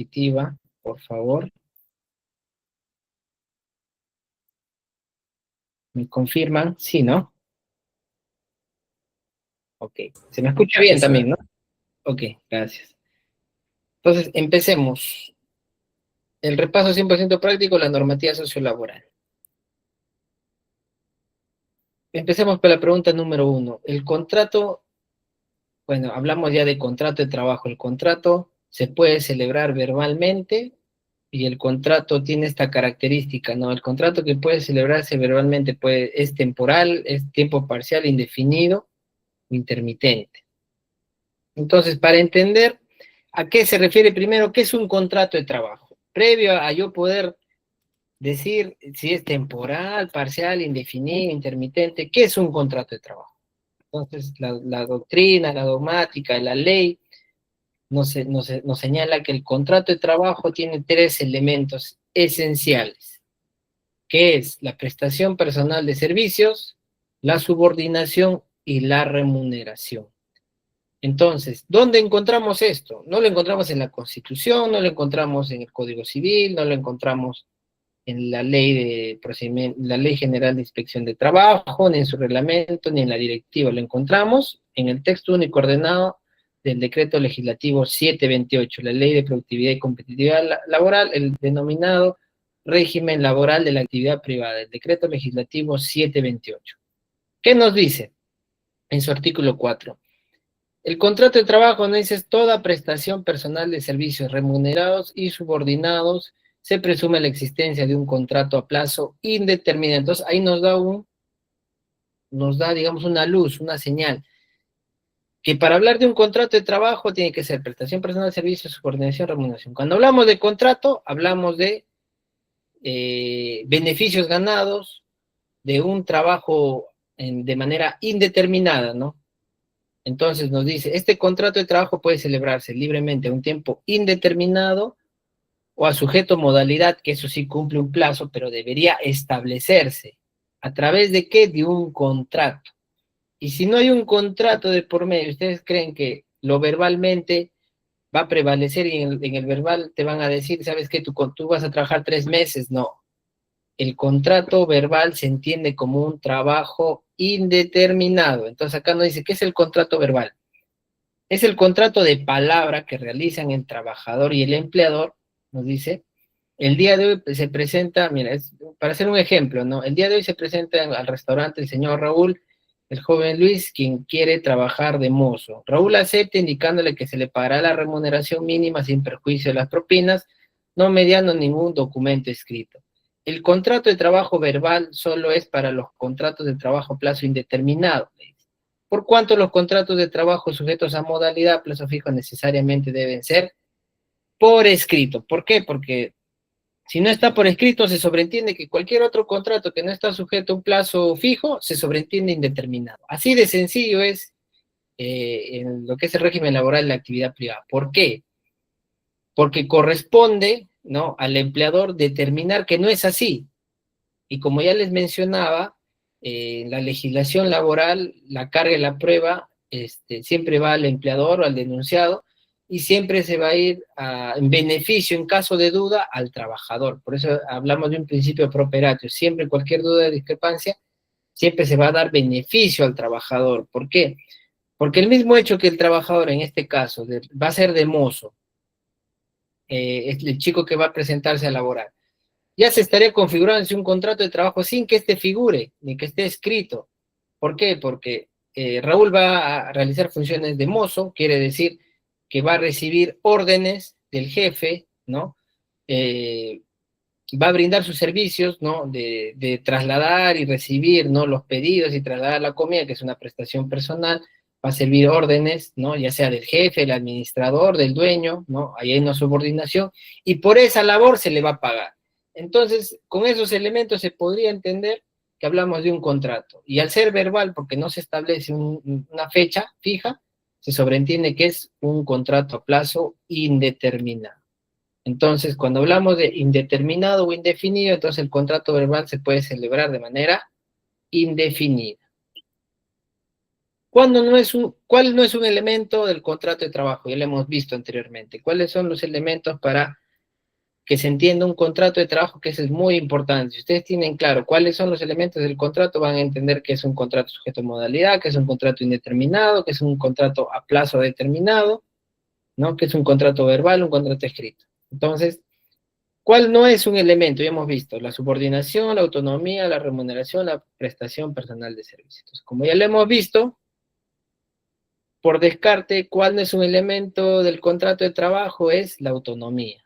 diapositiva, por favor. ¿Me confirman? Sí, ¿no? Ok. ¿Se me escucha bien también, no? Ok, gracias. Entonces, empecemos. El repaso 100% práctico, la normativa sociolaboral. Empecemos por la pregunta número 1. El contrato, bueno, hablamos ya de contrato de trabajo. El contrato se puede celebrar verbalmente y el contrato tiene esta característica, ¿no? El contrato que puede celebrarse verbalmente es temporal, es tiempo parcial, indefinido, intermitente. Entonces, para entender a qué se refiere primero, ¿qué es un contrato de trabajo? Previo a yo poder decir si es temporal, parcial, indefinido, intermitente, ¿qué es un contrato de trabajo? Entonces, la doctrina, la dogmática, la ley nos señala que el contrato de trabajo tiene 3 elementos esenciales, que es la prestación personal de servicios, la subordinación y la remuneración. Entonces, ¿dónde encontramos esto? No lo encontramos en la Constitución, no lo encontramos en el Código Civil, no lo encontramos en la ley de procedimiento, la Ley General de Inspección de Trabajo, ni en su reglamento, ni en la directiva. Lo encontramos en el texto único ordenado del Decreto Legislativo 728, la Ley de Productividad y Competitividad Laboral, el denominado régimen laboral de la actividad privada, el Decreto Legislativo 728. ¿Qué nos dice en su artículo 4? El contrato de trabajo, no dice, toda prestación personal de servicios remunerados y subordinados, se presume la existencia de un contrato a plazo indeterminado. Entonces, ahí nos da, digamos, una luz, una señal, que para hablar de un contrato de trabajo tiene que ser prestación personal de servicios, subordinación, remuneración. Cuando hablamos de contrato, hablamos de beneficios ganados, de un trabajo de manera indeterminada, ¿no? Entonces nos dice, este contrato de trabajo puede celebrarse libremente a un tiempo indeterminado o a sujeto modalidad, que eso sí cumple un plazo, pero debería establecerse. ¿A través de qué? De un contrato. Y si no hay un contrato de por medio, ¿ustedes creen que lo verbalmente va a prevalecer y en el verbal te van a decir, ¿sabes qué? Tú vas a trabajar 3 meses? No. El contrato verbal se entiende como un trabajo indeterminado. Entonces acá nos dice, ¿qué es el contrato verbal? Es el contrato de palabra que realizan el trabajador y el empleador, nos dice. El día de hoy se presenta, mira, para hacer un ejemplo, ¿no? El día de hoy se presenta al restaurante el señor Raúl, el joven Luis, quien quiere trabajar de mozo. Raúl acepta indicándole que se le pagará la remuneración mínima sin perjuicio de las propinas, no mediando ningún documento escrito. El contrato de trabajo verbal solo es para los contratos de trabajo a plazo indeterminado. Por cuanto los contratos de trabajo sujetos a modalidad a plazo fijo necesariamente deben ser por escrito. ¿Por qué? Porque si no está por escrito, se sobreentiende que cualquier otro contrato que no está sujeto a un plazo fijo, se sobreentiende indeterminado. Así de sencillo es en lo que es el régimen laboral de la actividad privada. ¿Por qué? Porque corresponde, ¿no?, al empleador determinar que no es así. Y como ya les mencionaba, la legislación laboral, la carga y la prueba, siempre va al empleador o al denunciado, y siempre se va a ir en beneficio, en caso de duda, al trabajador. Por eso hablamos de un principio pro operatio. Siempre cualquier duda de discrepancia, siempre se va a dar beneficio al trabajador. ¿Por qué? Porque el mismo hecho que el trabajador, en este caso, va a ser de mozo, es el chico que va a presentarse a laborar, ya se estaría configurando un contrato de trabajo sin que este figure, ni que esté escrito. ¿Por qué? Porque Raúl va a realizar funciones de mozo, quiere decir que va a recibir órdenes del jefe, ¿no? Va a brindar sus servicios, ¿no? De trasladar y recibir, ¿no?, los pedidos y trasladar la comida, que es una prestación personal, va a servir órdenes, ¿no?, ya sea del jefe, del administrador, del dueño, ¿no? Ahí hay una subordinación, y por esa labor se le va a pagar. Entonces, con esos elementos se podría entender que hablamos de un contrato. Y al ser verbal, porque no se establece una fecha fija, se sobreentiende que es un contrato a plazo indeterminado. Entonces, cuando hablamos de indeterminado o indefinido, entonces el contrato verbal se puede celebrar de manera indefinida. ¿Cuál no es un elemento del contrato de trabajo? Ya lo hemos visto anteriormente. ¿Cuáles son los elementos para que se entienda un contrato de trabajo? Que eso es muy importante. Si ustedes tienen claro cuáles son los elementos del contrato, van a entender que es un contrato sujeto a modalidad, que es un contrato indeterminado, que es un contrato a plazo determinado, ¿no? Que es un contrato verbal, un contrato escrito. Entonces, ¿cuál no es un elemento? Ya hemos visto la subordinación, la autonomía, la remuneración, la prestación personal de servicios. Entonces, como ya lo hemos visto, por descarte, ¿cuál no es un elemento del contrato de trabajo? Es la autonomía.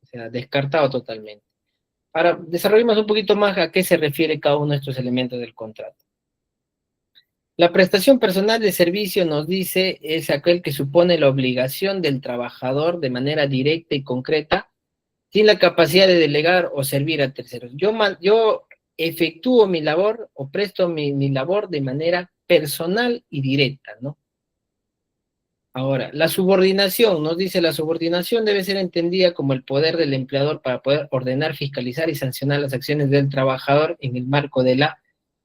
O sea, descartado totalmente. Ahora, desarrollemos un poquito más a qué se refiere cada uno de estos elementos del contrato. La prestación personal de servicio nos dice es aquel que supone la obligación del trabajador de manera directa y concreta, sin la capacidad de delegar o servir a terceros. Yo efectúo mi labor o presto mi labor de manera personal y directa, ¿no? Ahora, la subordinación, nos dice la subordinación debe ser entendida como el poder del empleador para poder ordenar, fiscalizar y sancionar las acciones del trabajador en el marco de la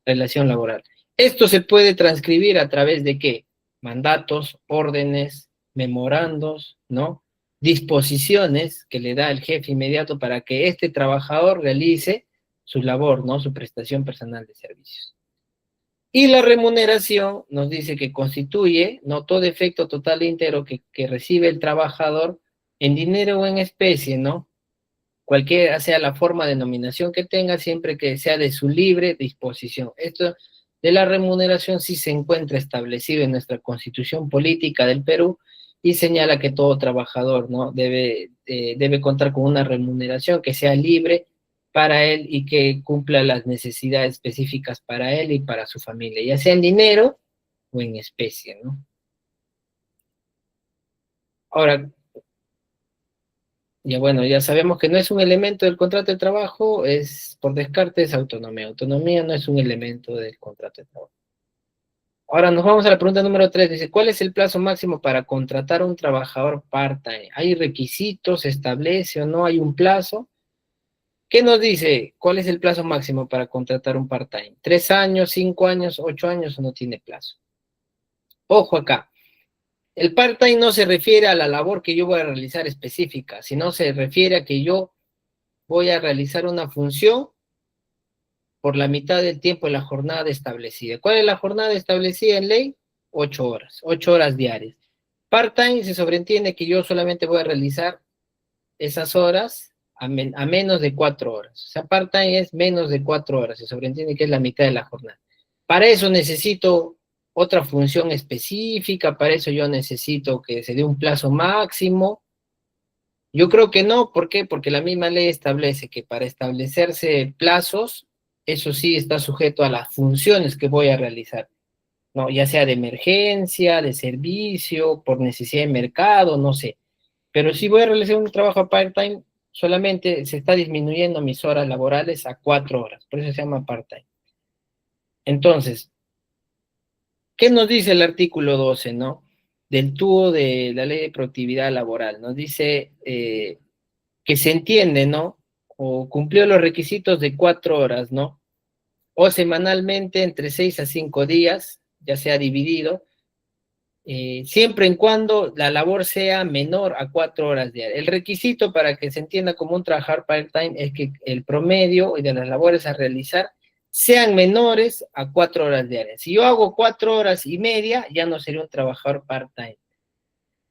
relación laboral. Esto se puede transcribir a través de ¿qué? Mandatos, órdenes, memorandos, ¿no? Disposiciones que le da el jefe inmediato para que este trabajador realice su labor, ¿no? Su prestación personal de servicios. Y la remuneración nos dice que constituye, no todo efecto total e íntegro que recibe el trabajador en dinero o en especie, ¿no? Cualquiera sea la forma de denominación que tenga, siempre que sea de su libre disposición. Esto de la remuneración sí se encuentra establecido en nuestra Constitución Política del Perú y señala que todo trabajador, ¿no? Debe contar con una remuneración que sea libre para él y que cumpla las necesidades específicas para él y para su familia, ya sea en dinero o en especie, ¿no? Ahora, ya bueno, ya sabemos que no es un elemento del contrato de trabajo, es por descarte es autonomía. Autonomía no es un elemento del contrato de trabajo. Ahora nos vamos a la pregunta número 3. Dice, ¿cuál es el plazo máximo para contratar a un trabajador part-time? ¿Hay requisitos? ¿Se establece o no hay un plazo? ¿Qué nos dice? ¿Cuál es el plazo máximo para contratar un part-time? ¿3 años, 5 años, 8 años o no tiene plazo? Ojo acá. El part-time no se refiere a la labor que yo voy a realizar específica, sino se refiere a que yo voy a realizar una función por la mitad del tiempo de la jornada establecida. ¿Cuál es la jornada establecida en ley? 8 horas, 8 horas diarias. Part-time se sobreentiende que yo solamente voy a realizar esas horas a menos de 4 horas. O sea, part-time es menos de 4 horas, se sobreentiende que es la mitad de la jornada. Para eso necesito otra función específica, para eso yo necesito que se dé un plazo máximo. Yo creo que no, ¿por qué? Porque la misma ley establece que para establecerse plazos, eso sí está sujeto a las funciones que voy a realizar, ¿no? Ya sea de emergencia, de servicio, por necesidad de mercado, no sé. Pero si voy a realizar un trabajo part-time, solamente se está disminuyendo mis horas laborales a 4 horas, por eso se llama part-time. Entonces, ¿qué nos dice el artículo 12, no? Del TUO de la Ley de Productividad Laboral. Nos dice que se entiende, ¿no? O cumplió los requisitos de 4 horas, ¿no? O semanalmente entre 6 a 5 días, ya sea dividido, siempre en cuando la labor sea menor a 4 horas diarias. El requisito para que se entienda como un trabajador part-time es que el promedio de las labores a realizar sean menores a 4 horas diarias. Si yo hago 4 horas y media, ya no sería un trabajador part-time,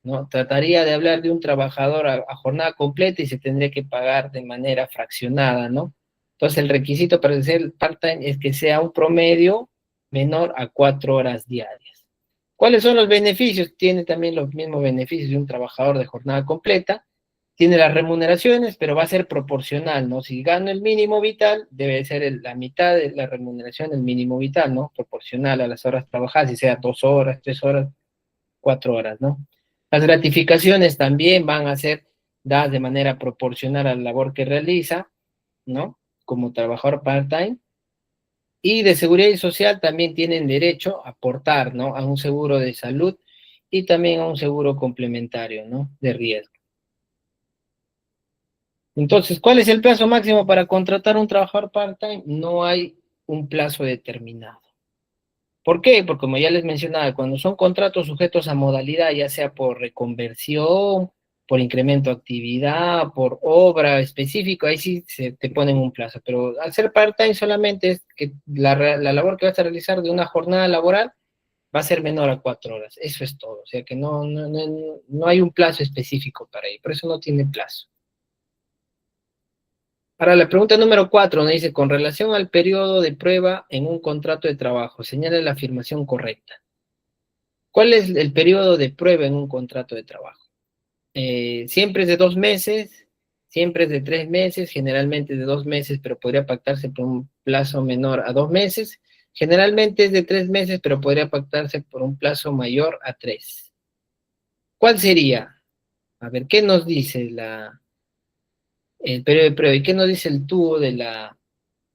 ¿no? Trataría de hablar de un trabajador a jornada completa y se tendría que pagar de manera fraccionada, ¿no? Entonces el requisito para ser part-time es que sea un promedio menor a 4 horas diarias. ¿Cuáles son los beneficios? Tiene también los mismos beneficios de un trabajador de jornada completa. Tiene las remuneraciones, pero va a ser proporcional, ¿no? Si gano el mínimo vital, debe ser la mitad de la remuneración del mínimo vital, ¿no? Proporcional a las horas trabajadas, si sea 2 horas, 3 horas, 4 horas, ¿no? Las gratificaciones también van a ser dadas de manera proporcional a la labor que realiza, ¿no? Como trabajador part-time. Y de seguridad y social también tienen derecho a aportar, ¿no? A un seguro de salud y también a un seguro complementario, ¿no? De riesgo. Entonces, ¿cuál es el plazo máximo para contratar a un trabajador part-time? No hay un plazo determinado. ¿Por qué? Porque como ya les mencionaba, cuando son contratos sujetos a modalidad, ya sea por reconversión, por incremento de actividad, por obra específica, ahí sí se te ponen un plazo. Pero al ser part-time solamente es que la labor que vas a realizar de una jornada laboral va a ser menor a 4 horas. Eso es todo. O sea que no hay un plazo específico para ello. Por eso no tiene plazo. Ahora, la pregunta número 4 nos dice, con relación al periodo de prueba en un contrato de trabajo, señala la afirmación correcta. ¿Cuál es el periodo de prueba en un contrato de trabajo? Siempre es de 2 meses, siempre es de 3 meses, generalmente es de 2 meses, pero podría pactarse por un plazo menor a 2 meses. Generalmente es de 3 meses, pero podría pactarse por un plazo mayor a 3. ¿Cuál sería? A ver, ¿qué nos dice el periodo de prueba y qué nos dice el tubo del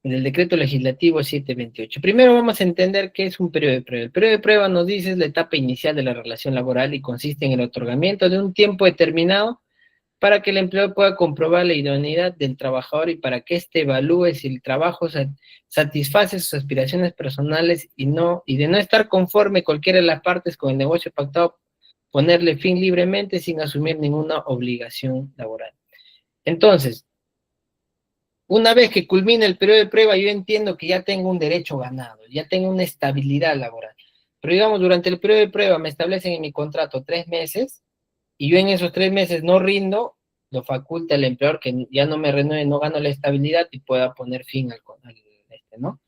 decreto legislativo 728? Primero vamos a entender qué es un periodo de prueba. El periodo de prueba nos dice es la etapa inicial de la relación laboral y consiste en el otorgamiento de un tiempo determinado para que el empleador pueda comprobar la idoneidad del trabajador y para que éste evalúe si el trabajo satisface sus aspiraciones personales y de no estar conforme cualquiera de las partes con el negocio pactado, ponerle fin libremente sin asumir ninguna obligación laboral. Entonces, una vez que culmine el periodo de prueba, yo entiendo que ya tengo un derecho ganado, ya tengo una estabilidad laboral. Pero digamos, durante el periodo de prueba me establecen en mi contrato 3 meses, y yo en esos 3 meses no rindo, lo faculta el empleador que ya no me renueve, no gano la estabilidad y pueda poner fin ¿no?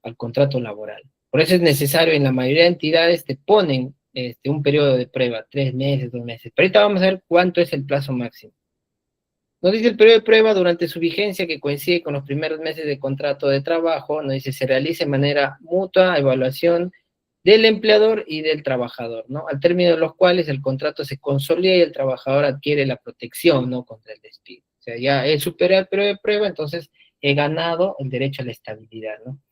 al contrato laboral. Por eso es necesario, en la mayoría de entidades te ponen un periodo de prueba, 3 meses, 2 meses. Pero ahorita vamos a ver cuánto es el plazo máximo. Nos dice el periodo de prueba durante su vigencia, que coincide con los primeros meses de contrato de trabajo, nos dice se realiza de manera mutua evaluación del empleador y del trabajador, ¿no? Al término de los cuales el contrato se consolida y el trabajador adquiere la protección, ¿no? Contra el despido. O sea, ya he superado el periodo de prueba, entonces he ganado el derecho a la estabilidad, ¿no?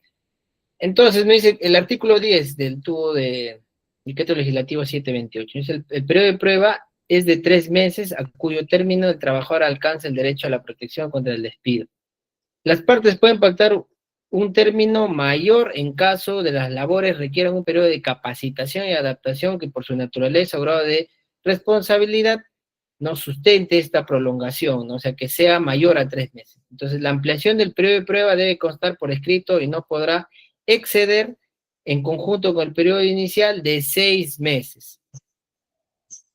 Entonces, me dice el artículo 10 del tubo de decreto legislativo 728, dice el periodo de prueba es de 3 meses, a cuyo término el trabajador alcanza el derecho a la protección contra el despido. Las partes pueden pactar un término mayor en caso de las labores requieran un periodo de capacitación y adaptación que por su naturaleza o grado de responsabilidad no sustente esta prolongación, ¿no? O sea, que sea mayor a 3 meses. Entonces, la ampliación del periodo de prueba debe constar por escrito y no podrá exceder en conjunto con el periodo inicial de 6 meses.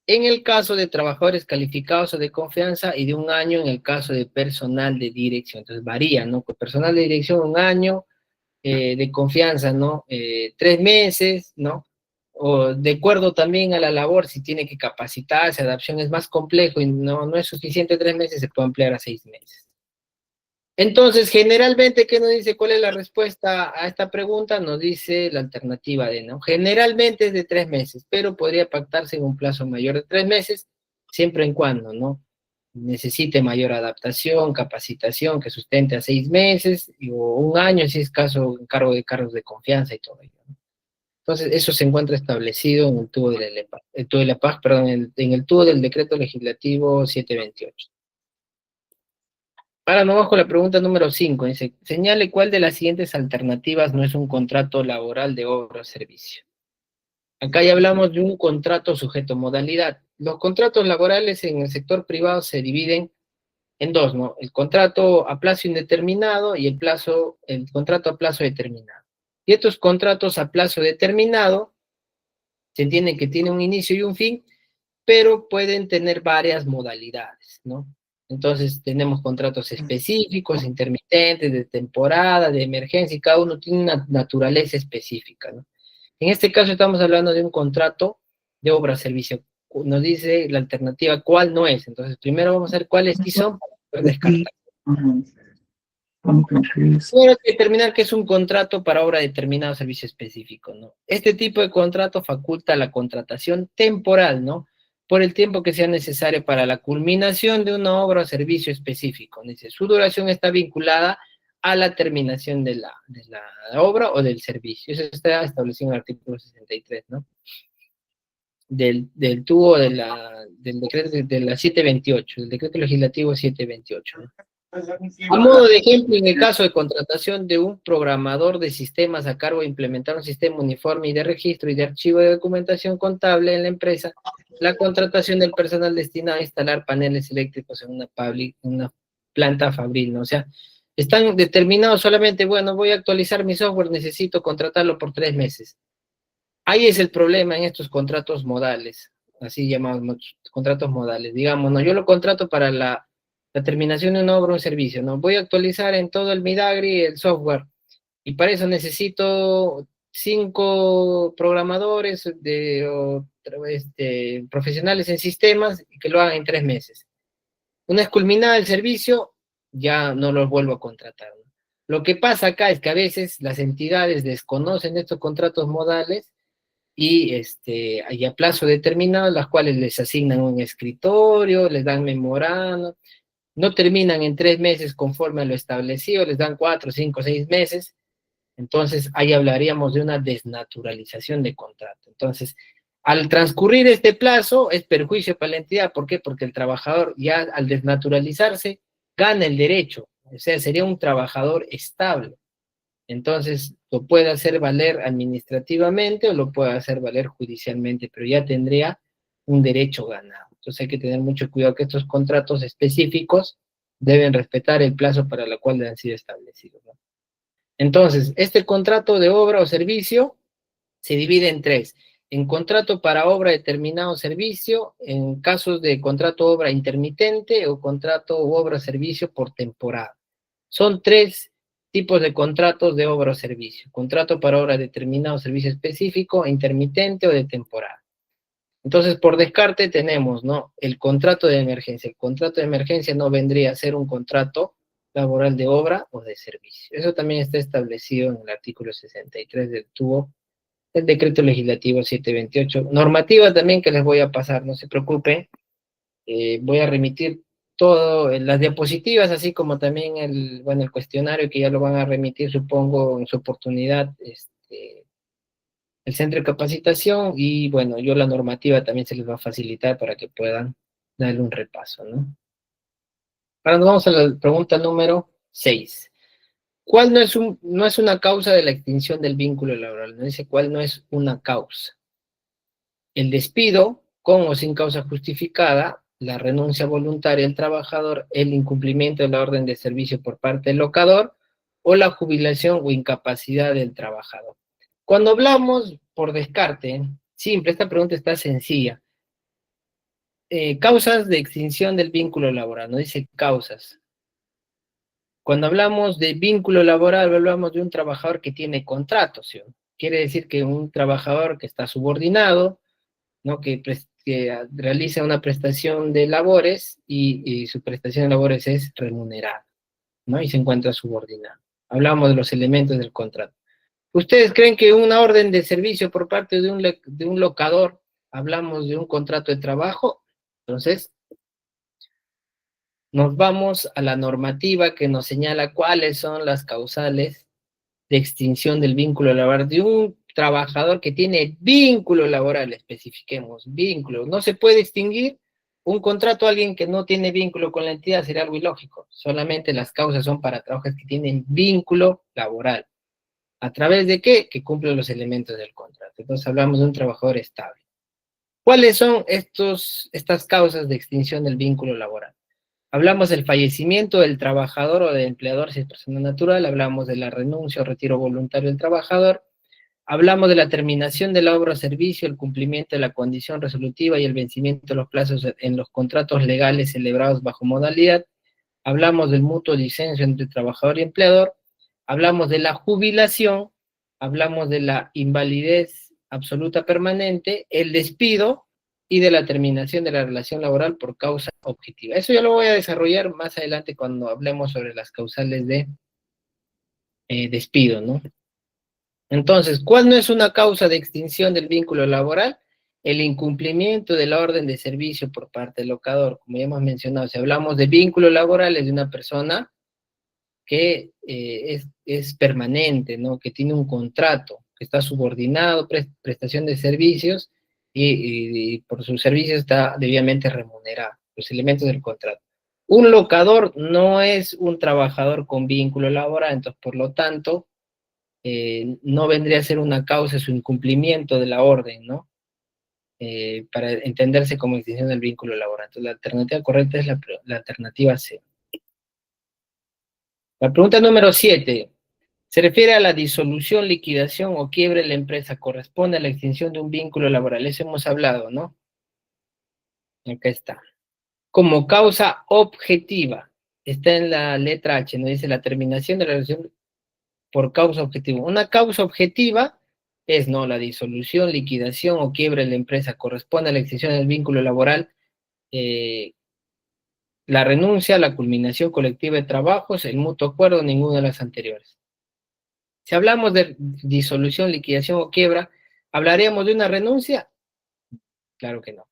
En el caso de trabajadores calificados o de confianza y de 1 año en el caso de personal de dirección. Entonces varía, ¿no? Con personal de dirección 1 año, de confianza, ¿no? 3 meses, ¿no? O de acuerdo también a la labor, si tiene que capacitarse, adaptación es más complejo y no es suficiente 3 meses, se puede ampliar a 6 meses. Entonces, generalmente, ¿qué nos dice? ¿Cuál es la respuesta a esta pregunta? Nos dice la alternativa D, ¿no? Generalmente es de 3 meses, pero podría pactarse en un plazo mayor de 3 meses, siempre en cuando, ¿no? Necesite mayor adaptación, capacitación, que sustente a 6 meses, o 1 año, si es caso, encargo de cargos de confianza y todo ello, ¿no? Entonces, eso se encuentra establecido en el tubo de la EPAG, perdón, en el tubo del decreto legislativo 728. Ahora nos vamos con la pregunta número 5. Dice, señale cuál de las siguientes alternativas no es un contrato laboral de obra o servicio. Acá ya hablamos de un contrato sujeto a modalidad. Los contratos laborales en el sector privado se dividen en dos, ¿no? El contrato a plazo indeterminado y el contrato a plazo determinado. Y estos contratos a plazo determinado se entiende que tienen un inicio y un fin, pero pueden tener varias modalidades, ¿no? Entonces tenemos contratos específicos, intermitentes, de temporada, de emergencia, y cada uno tiene una naturaleza específica, ¿no? En este caso estamos hablando de un contrato de obra-servicio. Nos dice la alternativa cuál no es. Entonces primero vamos a ver cuáles sí son para poder descartar. Primero hay que determinar que es un contrato para obra determinada o servicio específico, ¿no? Este tipo de contrato faculta la contratación temporal, ¿no? Por el tiempo que sea necesario para la culminación de una obra o servicio específico. Dice, su duración está vinculada a la terminación de la obra o del servicio. Eso está establecido en el artículo 63, ¿no? Del tubo del decreto de la 728, del decreto legislativo 728, ¿no? A modo de ejemplo, en el caso de contratación de un programador de sistemas a cargo de implementar un sistema uniforme y de registro y de archivo de documentación contable en la empresa, la contratación del personal destinado a instalar paneles eléctricos en una planta fabril, ¿no? O sea, están determinados solamente, bueno, voy a actualizar mi software, necesito contratarlo por 3 meses. Ahí es el problema en estos contratos modales, así llamados contratos modales. Digamos, ¿no? Yo lo contrato para la terminación de una obra o un servicio, ¿no? Voy a actualizar en todo el Midagri el software y para eso necesito 5 programadores profesionales en sistemas y que lo hagan en 3 meses. Una vez culminada el servicio, ya no los vuelvo a contratar, ¿no? Lo que pasa acá es que a veces las entidades desconocen estos contratos modales y a plazo determinado, las cuales les asignan un escritorio, les dan memorando, no terminan en 3 meses conforme a lo establecido, les dan 4, 5, 6 meses, entonces ahí hablaríamos de una desnaturalización de contrato. Entonces, al transcurrir este plazo es perjuicio para la entidad, ¿por qué? Porque el trabajador ya al desnaturalizarse gana el derecho, o sea, sería un trabajador estable. Entonces, lo puede hacer valer administrativamente o lo puede hacer valer judicialmente, pero ya tendría un derecho ganado. Entonces hay que tener mucho cuidado que estos contratos específicos deben respetar el plazo para el cual han sido establecidos, ¿no? Entonces, este contrato de obra o servicio se divide en 3. En contrato para obra determinado servicio, en casos de contrato obra intermitente o contrato obra servicio por temporada. Son 3 tipos de contratos de obra o servicio. Contrato para obra determinado servicio específico, intermitente o de temporada. Entonces, por descarte tenemos, ¿no? El contrato de emergencia. El contrato de emergencia no vendría a ser un contrato laboral de obra o de servicio. Eso también está establecido en el artículo 63 del TUO, el decreto legislativo 728. Normativa también que les voy a pasar, no se preocupen. Voy a remitir todo, las diapositivas, así como también el cuestionario que ya lo van a remitir, supongo, en su oportunidad, el centro de capacitación, y bueno, yo la normativa también se les va a facilitar para que puedan darle un repaso, ¿no? Ahora nos vamos a la pregunta número 6. ¿Cuál no es una causa de la extinción del vínculo laboral? Nos dice cuál no es una causa. El despido, con o sin causa justificada, la renuncia voluntaria del trabajador, el incumplimiento de la orden de servicio por parte del locador, o la jubilación o incapacidad del trabajador. Cuando hablamos por descarte, simple, esta pregunta está sencilla. Causas de extinción del vínculo laboral, no dice causas. Cuando hablamos de vínculo laboral, hablamos de un trabajador que tiene contrato, ¿sí? Quiere decir que un trabajador que está subordinado, ¿no? Que realiza una prestación de labores y su prestación de labores es remunerada, ¿no? Y se encuentra subordinado. Hablamos de los elementos del contrato. ¿Ustedes creen que una orden de servicio por parte de un locador, hablamos de un contrato de trabajo? Entonces, nos vamos a la normativa que nos señala cuáles son las causales de extinción del vínculo laboral de un trabajador que tiene vínculo laboral, especifiquemos, vínculo. No se puede extinguir un contrato a alguien que no tiene vínculo con la entidad, sería algo ilógico. Solamente las causas son para trabajadores que tienen vínculo laboral. ¿A través de qué? Que cumplen los elementos del contrato. Entonces hablamos de un trabajador estable. ¿Cuáles son estas causas de extinción del vínculo laboral? Hablamos del fallecimiento del trabajador o del empleador si es persona natural, hablamos de la renuncia o retiro voluntario del trabajador, hablamos de la terminación de la obra o servicio, el cumplimiento de la condición resolutiva y el vencimiento de los plazos en los contratos legales celebrados bajo modalidad, hablamos del mutuo disenso entre trabajador y empleador, hablamos de la jubilación, hablamos de la invalidez absoluta permanente, el despido y de la terminación de la relación laboral por causa objetiva. Eso ya lo voy a desarrollar más adelante cuando hablemos sobre las causales de despido, ¿no? Entonces, ¿cuál no es una causa de extinción del vínculo laboral? El incumplimiento de la orden de servicio por parte del locador. Como ya hemos mencionado, si hablamos de vínculo laboral, es de una persona que es permanente, ¿no? Que tiene un contrato, que está subordinado, prestación de servicios, y por sus servicios está debidamente remunerado, los elementos del contrato. Un locador no es un trabajador con vínculo laboral, entonces, por lo tanto, no vendría a ser una causa su incumplimiento de la orden, ¿no? Para entenderse como extinción del vínculo laboral. Entonces, la alternativa correcta es la alternativa C. La pregunta número 7. Se refiere a la disolución, liquidación o quiebre de la empresa. Corresponde a la extinción de un vínculo laboral. Eso hemos hablado, ¿no? Acá está. Como causa objetiva. Está en la letra H, ¿no? Dice la terminación de la relación por causa objetiva. Una causa objetiva es, ¿no? La disolución, liquidación o quiebre de la empresa. Corresponde a la extinción del vínculo laboral. La renuncia, la culminación colectiva de trabajos, el mutuo acuerdo, ninguna de las anteriores. Si hablamos de disolución, liquidación o quiebra, ¿hablaríamos de una renuncia? Claro que no.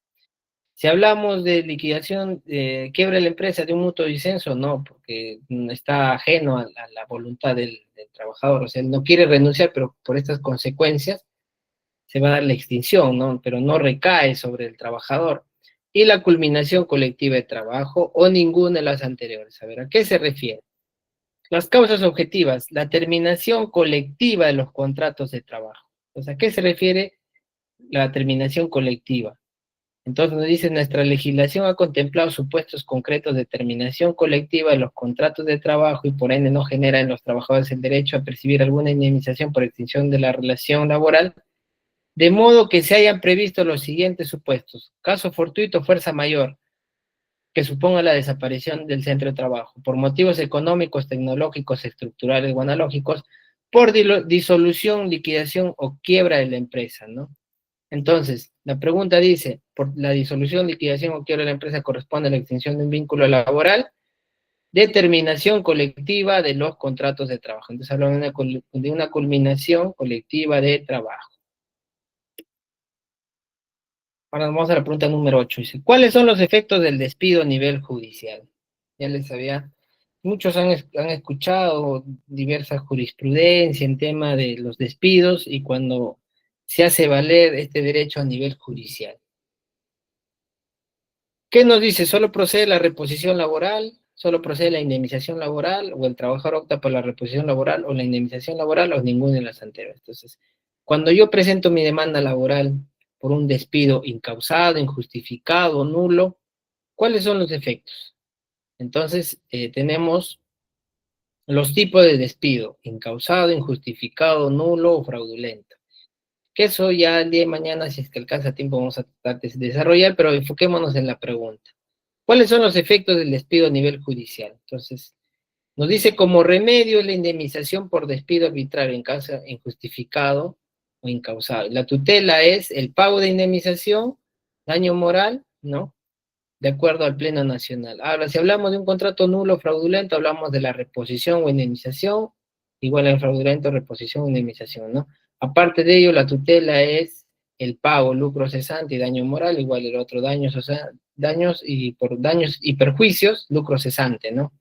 Si hablamos de liquidación, quiebra de la empresa, de un mutuo disenso, no, porque está ajeno a la voluntad del trabajador. O sea, él no quiere renunciar, pero por estas consecuencias se va a dar la extinción, ¿no? Pero no recae sobre el trabajador. Y la culminación colectiva de trabajo o ninguna de las anteriores. A ver, ¿a qué se refiere? Las causas objetivas, la terminación colectiva de los contratos de trabajo. O sea, ¿a qué se refiere la terminación colectiva? Entonces nos dice, nuestra legislación ha contemplado supuestos concretos de terminación colectiva de los contratos de trabajo y por ende no genera en los trabajadores el derecho a percibir alguna indemnización por extinción de la relación laboral, de modo que se hayan previsto los siguientes supuestos. Caso fortuito, fuerza mayor, que suponga la desaparición del centro de trabajo, por motivos económicos, tecnológicos, estructurales o analógicos, por disolución, liquidación o quiebra de la empresa, ¿no? Entonces, la pregunta dice, por la disolución, liquidación o quiebra de la empresa corresponde a la extinción de un vínculo laboral, determinación colectiva de los contratos de trabajo. Entonces hablamos de una culminación colectiva de trabajo. Ahora vamos a la pregunta número 8. Dice, ¿cuáles son los efectos del despido a nivel judicial? Ya les había, muchos han escuchado diversa jurisprudencia en tema de los despidos y cuando se hace valer este derecho a nivel judicial. ¿Qué nos dice? ¿Solo procede la reposición laboral? ¿Solo procede la indemnización laboral? ¿O el trabajador opta por la reposición laboral o la indemnización laboral o ninguna de las anteriores? Entonces, cuando yo presento mi demanda laboral por un despido incausado, injustificado, nulo, ¿cuáles son los efectos? Entonces, tenemos los tipos de despido: incausado, injustificado, nulo o fraudulento. Que eso ya el día de mañana, si es que alcanza tiempo, vamos a tratar de desarrollar, pero enfoquémonos en la pregunta. ¿Cuáles son los efectos del despido a nivel judicial? Entonces, nos dice como remedio la indemnización por despido arbitrario en caso injustificado o incausado. La tutela es el pago de indemnización, daño moral, ¿no? De acuerdo al Pleno Nacional. Ahora, si hablamos de un contrato nulo o fraudulento, hablamos de la reposición o indemnización, igual al fraudulento, reposición o indemnización, ¿no? Aparte de ello, la tutela es el pago, lucro cesante y daño moral, igual el otro daños, o sea, daños y por daños y perjuicios, lucro cesante, ¿no?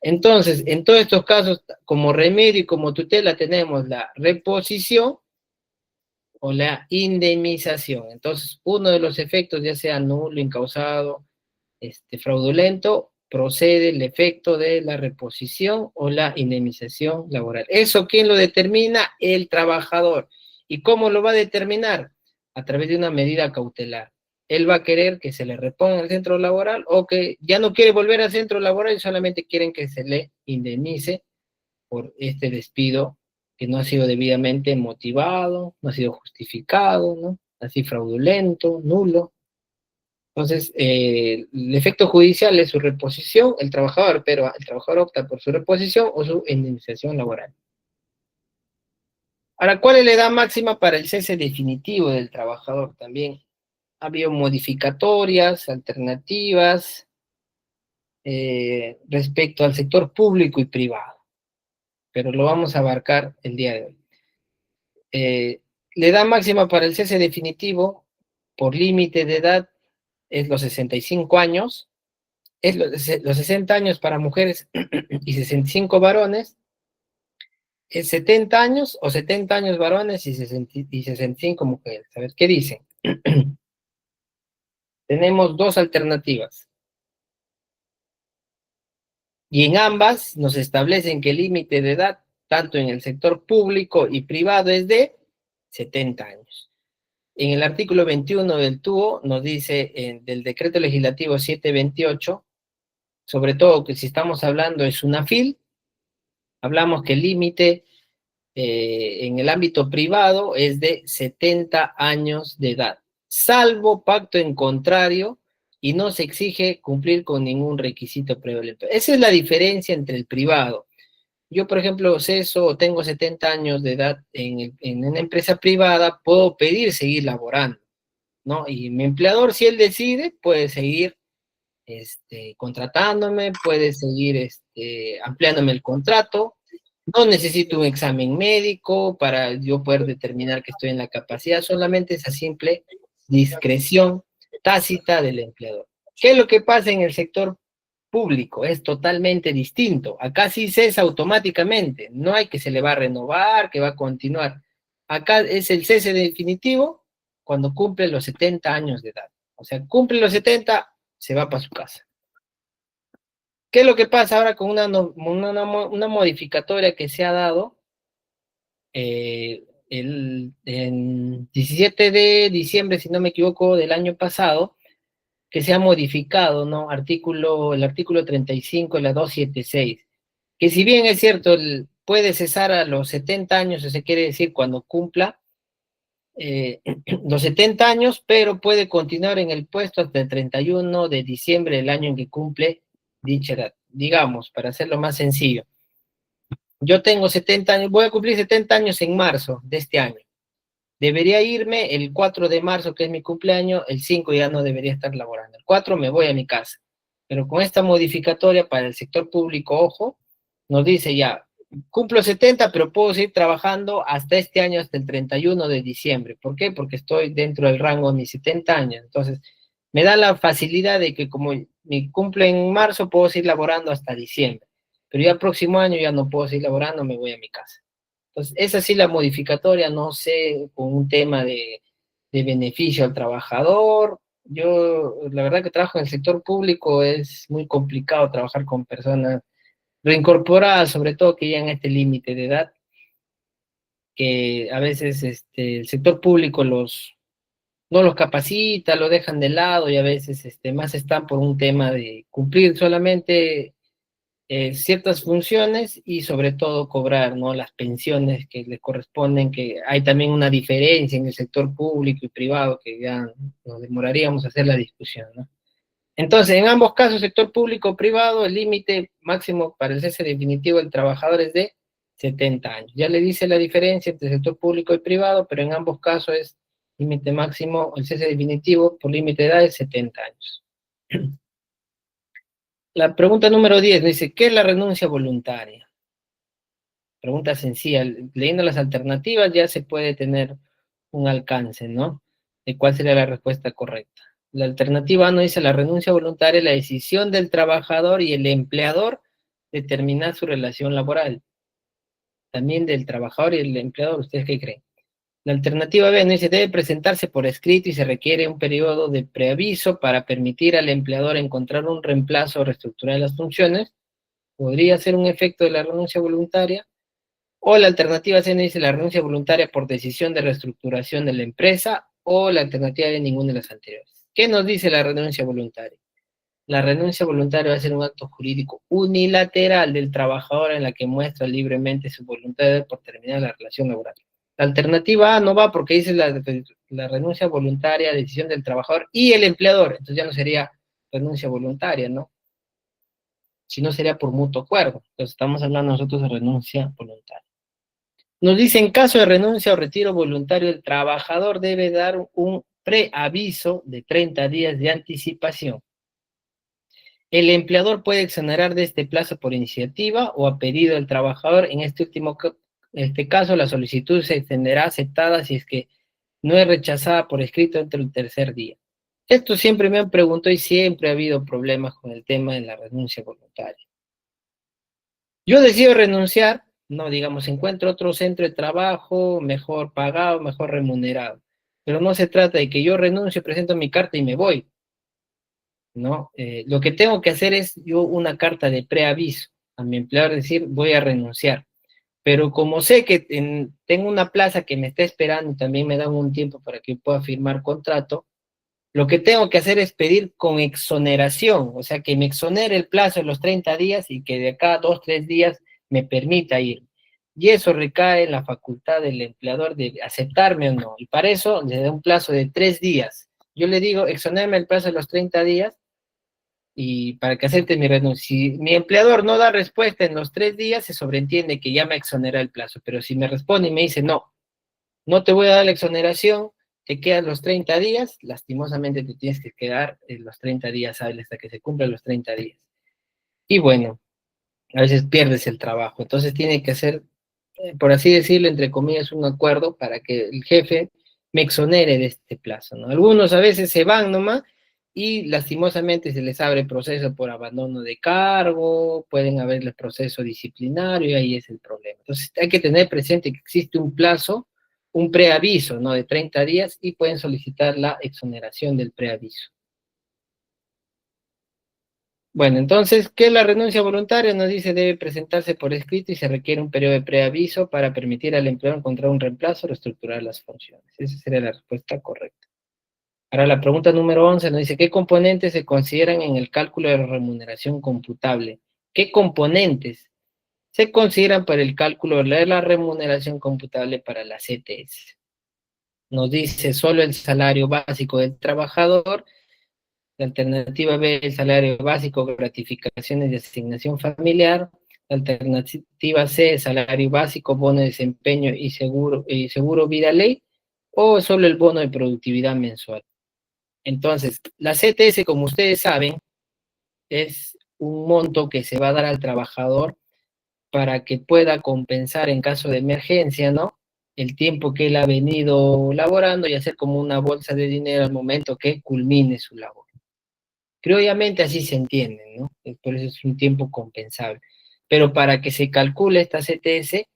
Entonces, en todos estos casos, como remedio y como tutela, tenemos la reposición o la indemnización. Entonces, uno de los efectos, ya sea nulo, incausado, fraudulento, procede el efecto de la reposición o la indemnización laboral. ¿Eso quién lo determina? El trabajador. ¿Y cómo lo va a determinar? A través de una medida cautelar. Él va a querer que se le reponga el centro laboral o que ya no quiere volver al centro laboral y solamente quieren que se le indemnice por este despido que no ha sido debidamente motivado, no ha sido justificado, ¿no? Así fraudulento, nulo. Entonces, el efecto judicial es su reposición, el trabajador, pero el trabajador opta por su reposición o su indemnización laboral. Ahora, ¿cuál es la edad máxima para el cese definitivo del trabajador? También ha habido modificatorias, alternativas, respecto al sector público y privado, pero lo vamos a abarcar el día de hoy. La edad máxima para el cese definitivo por límite de edad es los 65 años, es los 60 años para mujeres y 65 varones, es 70 años o 70 años varones y 65 mujeres. A ver, ¿qué dicen? Tenemos dos alternativas. Y en ambas nos establecen que el límite de edad, tanto en el sector público y privado, es de 70 años. En el artículo 21 del TUO nos dice, del decreto legislativo 728, sobre todo que si estamos hablando de SUNAFIL, hablamos que el límite en el ámbito privado es de 70 años de edad, salvo pacto en contrario, y no se exige cumplir con ningún requisito previo. Esa es la diferencia entre el privado. Yo, por ejemplo, ceso, tengo 70 años de edad en una empresa privada, puedo pedir seguir laborando, ¿no? Y mi empleador, si él decide, puede seguir contratándome, puede seguir ampliándome el contrato. No necesito un examen médico para yo poder determinar que estoy en la capacidad, solamente esa simple discreción tácita del empleador. ¿Qué es lo que pasa en el sector público? Es totalmente distinto. Acá sí cesa automáticamente, no hay que se le va a renovar, que va a continuar. Acá es el cese definitivo cuando cumple los 70 años de edad. O sea, cumple los 70, se va para su casa. ¿Qué es lo que pasa ahora con una modificatoria que se ha dado? En 17 de diciembre, si no me equivoco, del año pasado, que se ha modificado, ¿no? El artículo 35 de la 276, que si bien es cierto, puede cesar a los 70 años, eso se quiere decir cuando cumpla los 70 años, pero puede continuar en el puesto hasta el 31 de diciembre del año en que cumple dicha edad. Digamos, para hacerlo más sencillo, yo tengo 70 años, voy a cumplir 70 años en marzo de este año. Debería irme el 4 de marzo, que es mi cumpleaños, el 5 ya no debería estar laborando. El 4 me voy a mi casa. Pero con esta modificatoria para el sector público, ojo, nos dice ya, cumplo 70, pero puedo seguir trabajando hasta este año, hasta el 31 de diciembre. ¿Por qué? Porque estoy dentro del rango de mis 70 años. Entonces, me da la facilidad de que como mi cumple en marzo, puedo seguir laborando hasta diciembre. Pero ya el próximo año ya no puedo seguir laborando, me voy a mi casa. Entonces, esa sí la modificatoria, no sé, con un tema de beneficio al trabajador. Yo, la verdad que trabajo en el sector público, es muy complicado trabajar con personas reincorporadas, sobre todo que llegan a este límite de edad, que a veces el sector público no los capacita, lo dejan de lado y a veces más están por un tema de cumplir solamente ciertas funciones y sobre todo cobrar, ¿no? Las pensiones que les corresponden, que hay también una diferencia en el sector público y privado que ya nos demoraríamos a hacer la discusión, ¿no? Entonces, en ambos casos, sector público o privado, el límite máximo para el cese definitivo del trabajador es de 70 años. Ya le dice la diferencia entre sector público y privado, pero en ambos casos es límite máximo, el cese definitivo por límite de edad es 70 años. La pregunta número 10 dice, ¿qué es la renuncia voluntaria? Pregunta sencilla. Leyendo las alternativas ya se puede tener un alcance, ¿no? De cuál sería la respuesta correcta. La alternativa A no dice la renuncia voluntaria, la decisión del trabajador y el empleador de terminar su relación laboral. También del trabajador y el empleador, ¿ustedes qué creen? La alternativa B no dice debe presentarse por escrito y se requiere un periodo de preaviso para permitir al empleador encontrar un reemplazo o reestructurar las funciones. Podría ser un efecto de la renuncia voluntaria. O la alternativa C dice la renuncia voluntaria por decisión de reestructuración de la empresa, o la alternativa de ninguna de las anteriores. ¿Qué nos dice la renuncia voluntaria? La renuncia voluntaria va a ser un acto jurídico unilateral del trabajador en la que muestra libremente su voluntad por terminar la relación laboral. La alternativa A no va porque dice la renuncia voluntaria, decisión del trabajador y el empleador, entonces ya no sería renuncia voluntaria, ¿no? Si no sería por mutuo acuerdo. Entonces estamos hablando nosotros de renuncia voluntaria. Nos dice, en caso de renuncia o retiro voluntario, el trabajador debe dar un preaviso de 30 días de anticipación. El empleador puede exonerar de este plazo por iniciativa o a pedido del trabajador. En este caso, la solicitud se extenderá aceptada si es que no es rechazada por escrito dentro del tercer día. Esto siempre me han preguntado y siempre ha habido problemas con el tema de la renuncia voluntaria. Yo decido renunciar, no, digamos, encuentro otro centro de trabajo mejor pagado, mejor remunerado. Pero no se trata de que yo renuncie, presento mi carta y me voy. ¿no? Lo que tengo que hacer es yo una carta de preaviso a mi empleador, decir, voy a renunciar. Pero como sé que tengo una plaza que me está esperando y también me dan un tiempo para que pueda firmar contrato, lo que tengo que hacer es pedir con exoneración, o sea, que me exonere el plazo de los 30 días y que de acá a 2, 3 días me permita ir. Y eso recae en la facultad del empleador de aceptarme o no. Y para eso le da un plazo de 3 días. Yo le digo, exonérame el plazo de los 30 días y para que acepte mi renuncia. Si mi empleador no da respuesta en los 3 días, se sobreentiende que ya me exonera el plazo. Pero si me responde y me dice, no, no te voy a dar la exoneración, te quedan los 30 días, lastimosamente te tienes que quedar en los 30 días hábiles hasta que se cumplan los 30 días. Y bueno, a veces pierdes el trabajo. Entonces tiene que hacer, por así decirlo, entre comillas, un acuerdo para que el jefe me exonere de este plazo, ¿no? Algunos a veces se van nomás y lastimosamente se les abre proceso por abandono de cargo, pueden haberles proceso disciplinario y ahí es el problema. Entonces hay que tener presente que existe un plazo, un preaviso, ¿no? De 30 días y pueden solicitar la exoneración del preaviso. Bueno, entonces, ¿qué es la renuncia voluntaria? Nos dice debe presentarse por escrito y se requiere un periodo de preaviso para permitir al empleador encontrar un reemplazo o reestructurar las funciones. Esa sería la respuesta correcta. Ahora la pregunta número 11 nos dice, ¿qué componentes se consideran en el cálculo de la remuneración computable? ¿Qué componentes se consideran para el cálculo de la remuneración computable para la CTS? Nos dice solo el salario básico del trabajador. La alternativa B, el salario básico, gratificaciones de asignación familiar. La alternativa C, salario básico, bono de desempeño y seguro vida ley. O solo el bono de productividad mensual. Entonces, la CTS, como ustedes saben, es un monto que se va a dar al trabajador para que pueda compensar en caso de emergencia, ¿no? El tiempo que él ha venido laborando y hacer como una bolsa de dinero al momento que culmine su labor. Criolllamente así se entiende, ¿no? Por eso es un tiempo compensable. Pero para que se calcule esta CTS,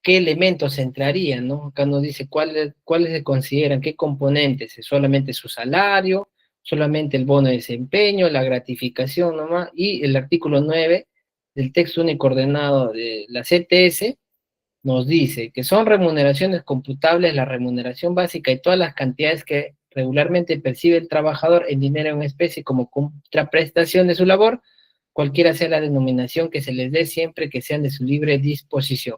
¿qué elementos entrarían, no? Acá nos dice cuáles se consideran, qué componentes, ¿es solamente su salario, solamente el bono de desempeño, la gratificación nomás, y el artículo 9 del texto único ordenado de la CTS nos dice que son remuneraciones computables, la remuneración básica y todas las cantidades que regularmente percibe el trabajador en dinero en especie como contraprestación de su labor, cualquiera sea la denominación que se les dé siempre que sean de su libre disposición.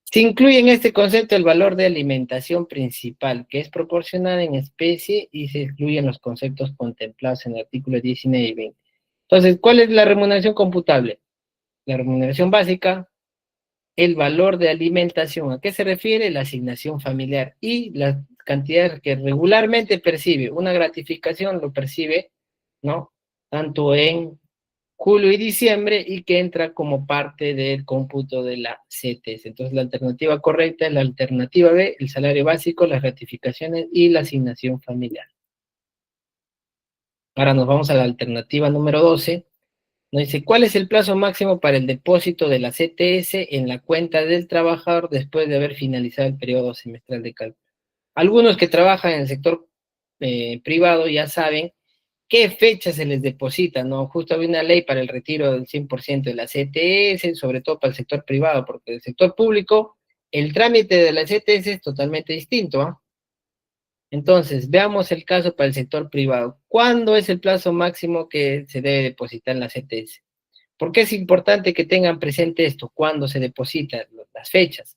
Se incluye en este concepto el valor de alimentación principal, que es proporcional en especie, y se excluyen los conceptos contemplados en el artículo 19 y 20. Entonces, ¿cuál es la remuneración computable? La remuneración básica, el valor de alimentación. ¿A qué se refiere? La asignación familiar y las cantidades que regularmente percibe. Una gratificación lo percibe, ¿no? Tanto en julio y diciembre y que entra como parte del cómputo de la CTS. Entonces la alternativa correcta es la alternativa B, el salario básico, las gratificaciones y la asignación familiar. Ahora nos vamos a la alternativa número 12. Nos dice, ¿cuál es el plazo máximo para el depósito de la CTS en la cuenta del trabajador después de haber finalizado el periodo semestral de cálculo? Algunos que trabajan en el sector privado ya saben qué fecha se les deposita, ¿no? Justo había una ley para el retiro del 100% de la CTS, sobre todo para el sector privado, porque el sector público, el trámite de la CTS es totalmente distinto, ¿ah? Entonces, veamos el caso para el sector privado. ¿Cuándo es el plazo máximo que se debe depositar en la CTS? ¿Por qué es importante que tengan presente esto? ¿Cuándo se depositan las fechas?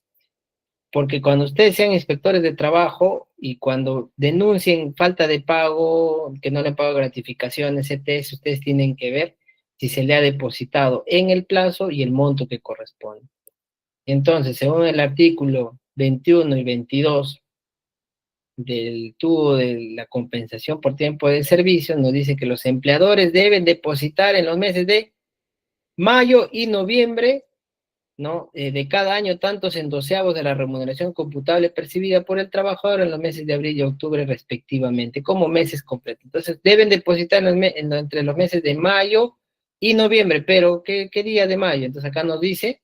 Porque cuando ustedes sean inspectores de trabajo y cuando denuncien falta de pago, que no le han pagado gratificaciones, CTS, ustedes tienen que ver si se le ha depositado en el plazo y el monto que corresponde. Entonces, según el artículo 21 y 22 del tubo de la compensación por tiempo de servicio, nos dice que los empleadores deben depositar en los meses de mayo y noviembre, ¿no? De cada año tantos en doceavos de la remuneración computable percibida por el trabajador en los meses de abril y octubre respectivamente, como meses completos. Entonces, deben depositar entre los meses de mayo y noviembre, pero ¿qué día de mayo? Entonces, acá nos dice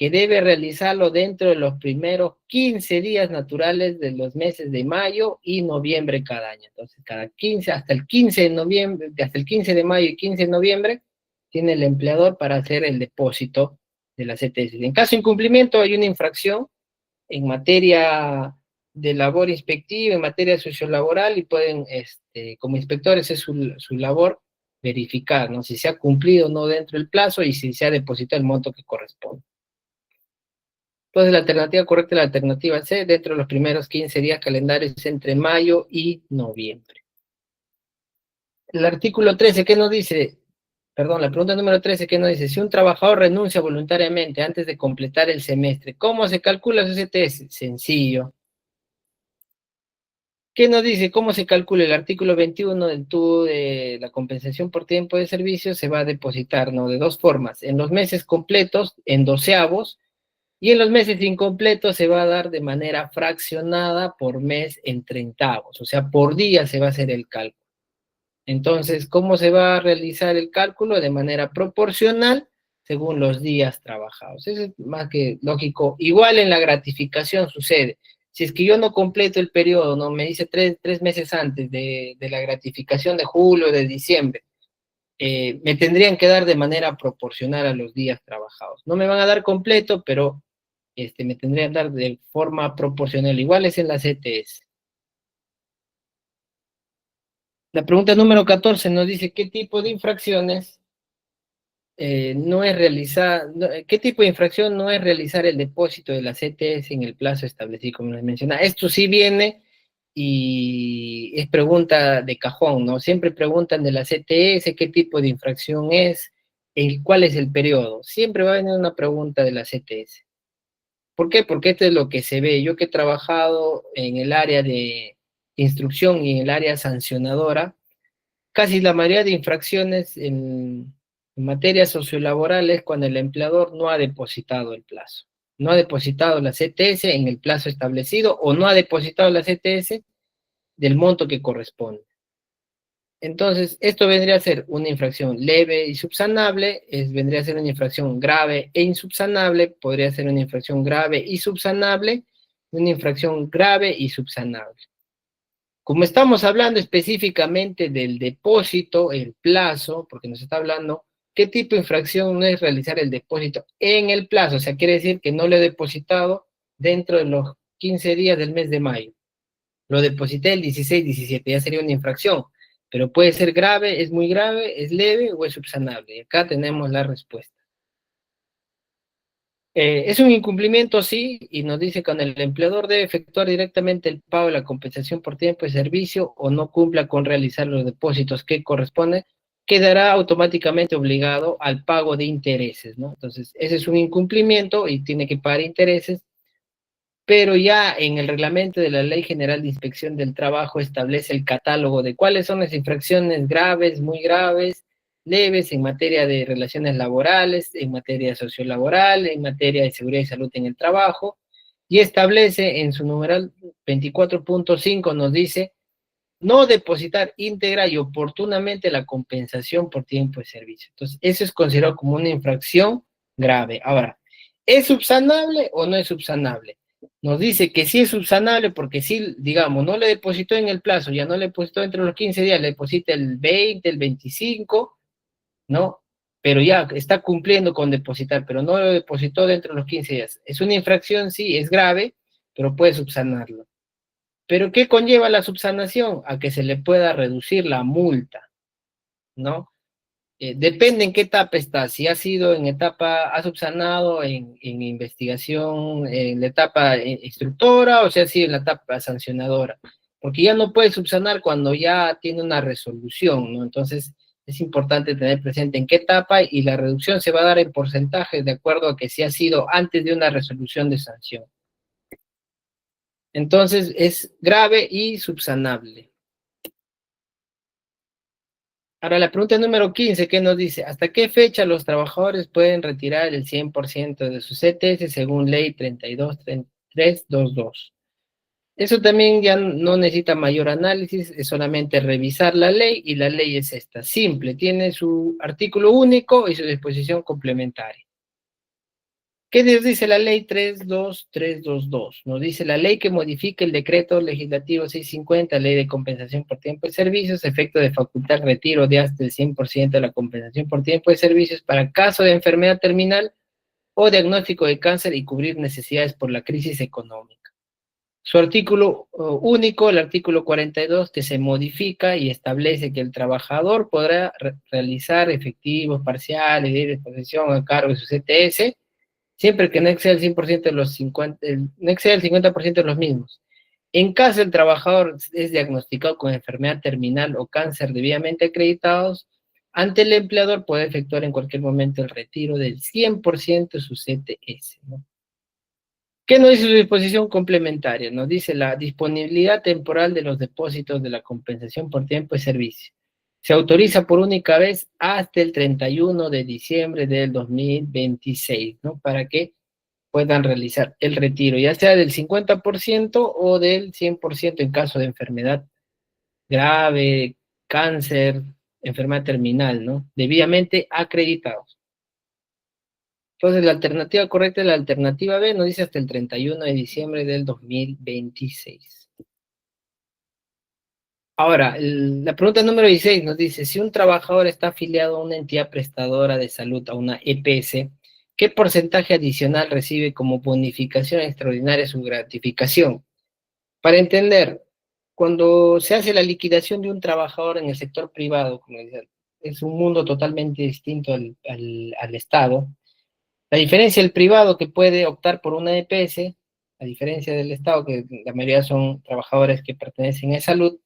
que debe realizarlo dentro de los primeros 15 días naturales de los meses de mayo y noviembre cada año. Entonces, cada 15, hasta el 15 de noviembre, hasta el 15 de mayo y 15 de noviembre, tiene el empleador para hacer el depósito de la CTS. En caso de incumplimiento, hay una infracción en materia de labor inspectiva, en materia sociolaboral, y pueden, como inspectores, es su labor verificar, ¿no? Si se ha cumplido o no dentro del plazo y si se ha depositado el monto que corresponde. Entonces, la alternativa correcta es la alternativa C, dentro de los primeros 15 días calendarios entre mayo y noviembre. El artículo 13, ¿qué nos dice? Perdón, la pregunta número 13, ¿qué nos dice? Si un trabajador renuncia voluntariamente antes de completar el semestre, ¿cómo se calcula su CTS? Sencillo. ¿Qué nos dice? ¿Cómo se calcula? El artículo 21 del TUD de la compensación por tiempo de servicio se va a depositar, ¿no? De dos formas. En los meses completos, en doceavos, y en los meses incompletos se va a dar de manera fraccionada por mes en treintavos. O sea, por día se va a hacer el cálculo. Entonces, ¿cómo se va a realizar el cálculo? De manera proporcional según los días trabajados. Eso es más que lógico. Igual en la gratificación sucede. Si es que yo no completo el periodo, no me dice tres meses antes de la gratificación de julio o de diciembre, me tendrían que dar de manera proporcional a los días trabajados. No me van a dar completo, pero me tendrían que dar de forma proporcional. Igual es en la CTS. La pregunta número 14 nos dice qué tipo de infracciones no es realizar, qué tipo de infracción no es realizar el depósito de la CTS en el plazo establecido, como les mencionaba. Esto sí viene y es pregunta de cajón, ¿no? Siempre preguntan de la CTS qué tipo de infracción es, cuál es el periodo. Siempre va a venir una pregunta de la CTS. ¿Por qué? Porque esto es lo que se ve. Yo que he trabajado en el área de instrucción y en el área sancionadora, casi la mayoría de infracciones en materia sociolaboral es cuando el empleador no ha depositado el plazo. No ha depositado la CTS en el plazo establecido o no ha depositado la CTS del monto que corresponde. Entonces, esto vendría a ser una infracción leve y subsanable, vendría a ser una infracción grave e insubsanable, podría ser una infracción grave y subsanable, una infracción grave y subsanable. Como estamos hablando específicamente del depósito, el plazo, porque nos está hablando qué tipo de infracción no es realizar el depósito en el plazo, o sea, quiere decir que no lo he depositado dentro de los 15 días del mes de mayo. Lo deposité el 16, 17, ya sería una infracción, pero puede ser grave, es muy grave, es leve o es subsanable. Y acá tenemos la respuesta. Es un incumplimiento, sí, y nos dice que cuando el empleador debe efectuar directamente el pago de la compensación por tiempo de servicio o no cumpla con realizar los depósitos que corresponden, quedará automáticamente obligado al pago de intereses, ¿no? Entonces, ese es un incumplimiento y tiene que pagar intereses, pero ya en el reglamento de la Ley General de Inspección del Trabajo establece el catálogo de cuáles son las infracciones graves, muy graves, leves en materia de relaciones laborales, en materia sociolaboral, en materia de seguridad y salud en el trabajo, y establece en su numeral 24.5 nos dice no depositar íntegra y oportunamente la compensación por tiempo de servicio. Entonces, eso es considerado como una infracción grave. Ahora, ¿es subsanable o no es subsanable? Nos dice que sí es subsanable porque sí, digamos, no le depositó en el plazo, ya no le depositó entre los 15 días, le deposita el 20, el 25, ¿no? Pero ya está cumpliendo con depositar, pero no lo depositó dentro de los 15 días. Es una infracción, sí, es grave, pero puede subsanarlo. ¿Pero qué conlleva la subsanación? A que se le pueda reducir la multa, ¿no? Depende en qué etapa está, si ha sido en etapa, ha subsanado en investigación, en la etapa instructora o si ha sido en la etapa sancionadora, porque ya no puede subsanar cuando ya tiene una resolución, ¿no? Entonces es importante tener presente en qué etapa y la reducción se va a dar en porcentajes de acuerdo a que si ha sido antes de una resolución de sanción. Entonces es grave y subsanable. Ahora, la pregunta número 15, ¿qué nos dice? ¿Hasta qué fecha los trabajadores pueden retirar el 100% de su CTS según ley 32.322? Eso también ya no necesita mayor análisis, es solamente revisar la ley y la ley es esta, simple, tiene su artículo único y su disposición complementaria. ¿Qué nos dice la ley 32322? Nos dice la ley que modifica el decreto legislativo 650, ley de compensación por tiempo de servicios, efecto de facultar retiro de hasta el 100% de la compensación por tiempo de servicios para caso de enfermedad terminal o diagnóstico de cáncer y cubrir necesidades por la crisis económica. Su artículo único, el artículo 42, que se modifica y establece que el trabajador podrá realizar efectivos parciales de disposición a cargo de su CTS, siempre que no exceda el 100% de los 50, no exceda el 50% de los mismos. En caso el trabajador es diagnosticado con enfermedad terminal o cáncer debidamente acreditados, ante el empleador puede efectuar en cualquier momento el retiro del 100% de su CTS, ¿no? ¿Qué nos dice su disposición complementaria? Nos dice la disponibilidad temporal de los depósitos de la compensación por tiempo de servicio. Se autoriza por única vez hasta el 31 de diciembre del 2026, ¿no? Para que puedan realizar el retiro, ya sea del 50% o del 100% en caso de enfermedad grave, cáncer, enfermedad terminal, ¿no? Debidamente acreditados. Entonces, la alternativa correcta es la alternativa B, nos dice hasta el 31 de diciembre del 2026. Ahora, la pregunta número 16 nos dice, si un trabajador está afiliado a una entidad prestadora de salud, a una EPS, ¿qué porcentaje adicional recibe como bonificación extraordinaria su gratificación? Para entender, cuando se hace la liquidación de un trabajador en el sector privado, como decía, es un mundo totalmente distinto al Estado. La diferencia del privado que puede optar por una EPS, a diferencia del Estado, que la mayoría son trabajadores que pertenecen a salud,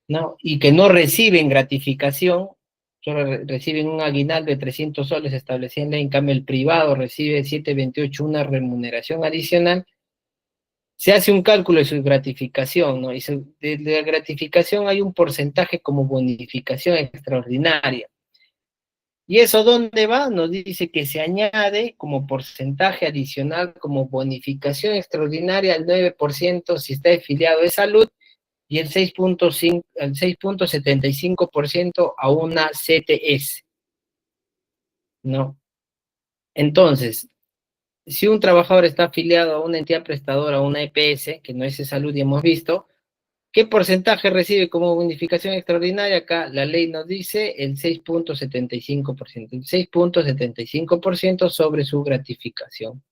¿no? Y que no reciben gratificación, solo reciben un aguinaldo de 300 soles establecido en ley, en cambio el privado recibe 728, una remuneración adicional. Se hace un cálculo de su gratificación, ¿no? Y de la gratificación hay un porcentaje como bonificación extraordinaria. ¿Y eso dónde va? Nos dice que se añade como porcentaje adicional, como bonificación extraordinaria, al 9% si está afiliado de salud y el 6.75% a una CTS, ¿no? Entonces, si un trabajador está afiliado a una entidad prestadora, a una EPS, que no es de salud y hemos visto, ¿qué porcentaje recibe como bonificación extraordinaria? Acá la ley nos dice el 6.75%, el 6.75% sobre su gratificación,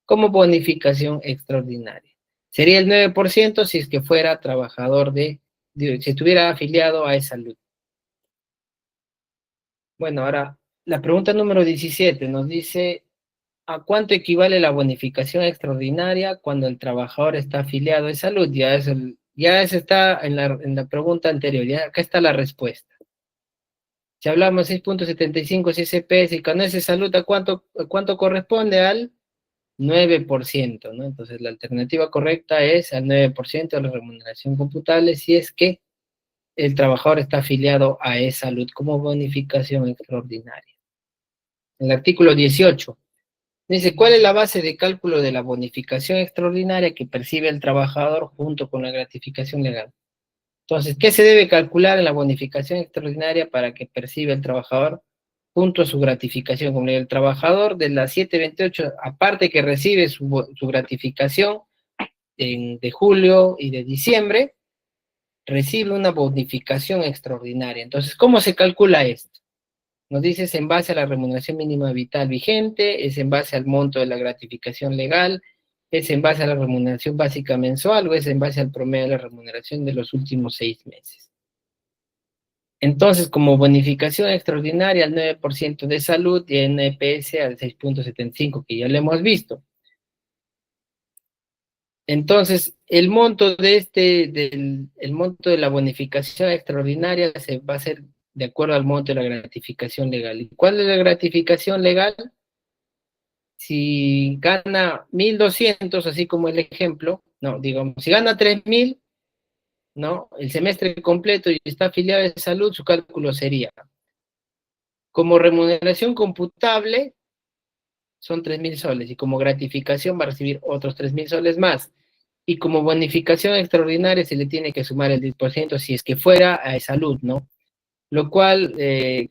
como bonificación extraordinaria. Sería el 9% si es que fuera trabajador si estuviera afiliado a salud. Bueno, ahora, la pregunta número 17 nos dice, ¿a cuánto equivale la bonificación extraordinaria cuando el trabajador está afiliado a salud? Ya eso está en la pregunta anterior, ya acá está la respuesta. Si hablamos 6.75 CSPS y con ese salud, ¿a cuánto corresponde? Al 9%, ¿no? Entonces la alternativa correcta es al 9% de la remuneración computable si es que el trabajador está afiliado a salud como bonificación extraordinaria. El artículo 18 dice, ¿cuál es la base de cálculo de la bonificación extraordinaria que percibe el trabajador junto con la gratificación legal? Entonces, ¿qué se debe calcular en la bonificación extraordinaria para que perciba el trabajador junto a su gratificación? Como el trabajador de las 728, aparte que recibe su gratificación de julio y de diciembre, recibe una bonificación extraordinaria. Entonces, ¿cómo se calcula esto? Nos dice, es en base a la remuneración mínima vital vigente, es en base al monto de la gratificación legal, es en base a la remuneración básica mensual o es en base al promedio de la remuneración de los últimos 6 meses. Entonces, como bonificación extraordinaria al 9% de salud y en EPS al 6.75, que ya lo hemos visto. Entonces, el monto el monto de la bonificación extraordinaria se va a hacer de acuerdo al monto de la gratificación legal. ¿Y cuál es la gratificación legal? Si gana 1.200, así como el ejemplo, no, digamos, si gana 3.000, ¿no? El semestre completo y está afiliado a salud, su cálculo sería, como remuneración computable, son 3.000 soles, y como gratificación va a recibir otros 3.000 soles más. Y como bonificación extraordinaria se le tiene que sumar el 10% si es que fuera a salud, ¿no? lo cual,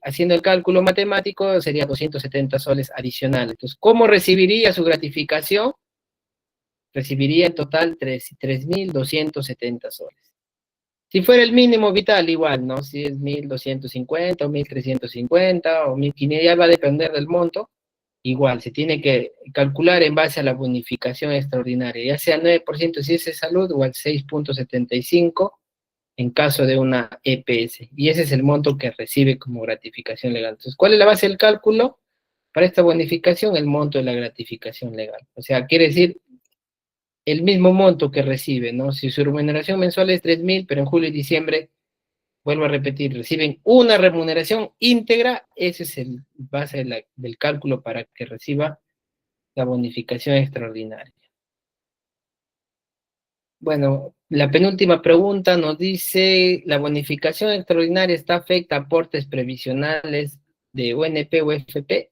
haciendo el cálculo matemático, sería 270 soles adicionales. Entonces, ¿cómo recibiría su gratificación? Recibiría en total 3.270 soles. Si fuera el mínimo vital, igual, ¿no? Si es 1.250 o 1.350 o 1.500, ya va a depender del monto. Igual, se tiene que calcular en base a la bonificación extraordinaria, ya sea 9% si es de salud o al 6.75 en caso de una EPS. Y ese es el monto que recibe como gratificación legal. Entonces, ¿cuál es la base del cálculo? Para esta bonificación, el monto de la gratificación legal. O sea, quiere decir el mismo monto que recibe, ¿no? Si su remuneración mensual es 3.000, pero en julio y diciembre, vuelvo a repetir, reciben una remuneración íntegra, ese es el base del cálculo para que reciba la bonificación extraordinaria. Bueno, la penúltima pregunta nos dice, ¿la bonificación extraordinaria está afecta a aportes previsionales de UNP o FP?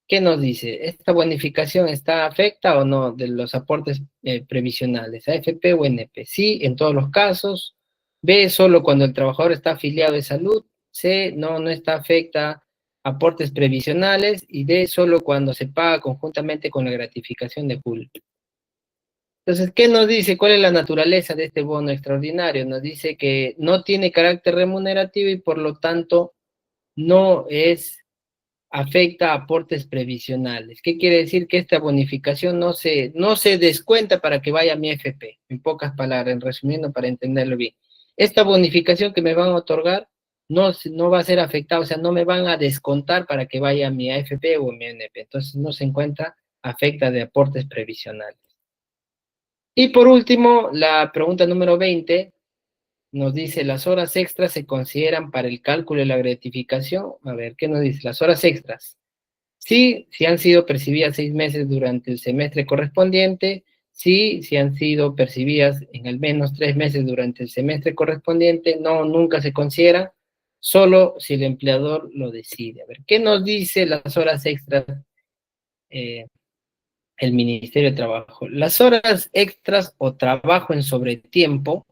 ¿Qué nos dice? ¿Esta bonificación está afecta o no de los aportes previsionales, AFP o NP? Sí, en todos los casos. B, solo cuando el trabajador está afiliado de salud. C, no está afecta aportes previsionales. Y D, solo cuando se paga conjuntamente con la gratificación de julio. Entonces, ¿qué nos dice? ¿Cuál es la naturaleza de este bono extraordinario? Nos dice que no tiene carácter remunerativo y por lo tanto no afecta a aportes previsionales. ¿Qué quiere decir? Que esta bonificación no se descuenta para que vaya a mi FP, en pocas palabras, en resumiendo para entenderlo bien. Esta bonificación que me van a otorgar no va a ser afectada, o sea, no me van a descontar para que vaya a mi AFP o a mi NP, entonces no se encuentra afecta de aportes previsionales. Y por último, la pregunta número 20 nos dice, ¿las horas extras se consideran para el cálculo de la gratificación? A ver, ¿qué nos dice? Las horas extras. Sí, si han sido percibidas 6 meses durante el semestre correspondiente. Sí, si han sido percibidas en al menos 3 meses durante el semestre correspondiente. No, nunca se considera, solo si el empleador lo decide. A ver, ¿qué nos dice las horas extras el Ministerio de Trabajo? Las horas extras o trabajo en sobretiempo